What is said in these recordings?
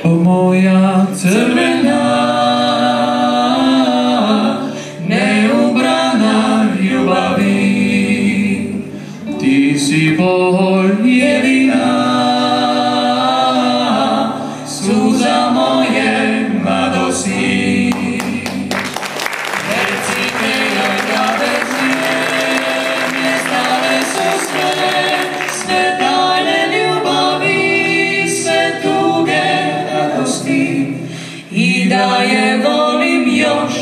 O moja crvena, neubrana ljubavi, ti si bol jedina, suza moje mladosti. Recite joj da bez nje nestale su sve tajne ljubavi, sve tuge radosti, i da je volim još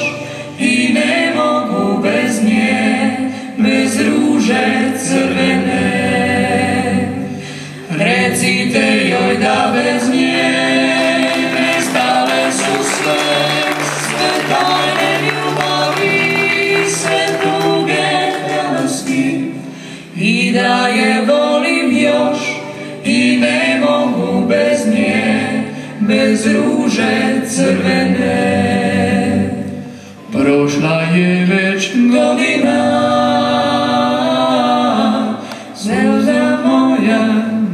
i ne mogu bez nje, bez ruže crvene. Recite joj da bez nje nestale su sve tajne ljubavi, sve tuge radosti, i da je volim još i ne mogu bez nje, bez ruže crvene. Prošla je već godina, suza moja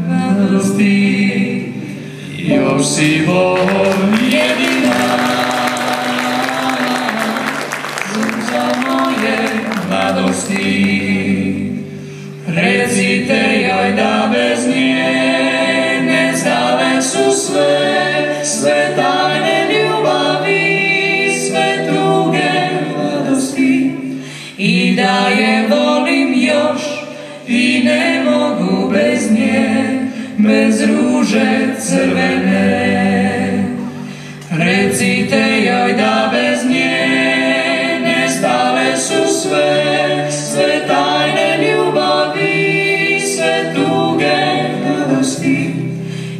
mladosti, još si bol jedina, suza moje mladosti. Recite joj da bez nje nestale su sve tajne ljubavi, sve tuge mladosti, i da je volim još i ne mogu bez nje, bez ruže crvene. Recite joj da bez nje nestale su sve tajne ljubavi, sve tuge mladosti,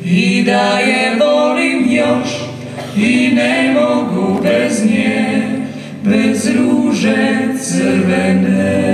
i da je volim još i ne mogu bez nje, bez ruže crvene.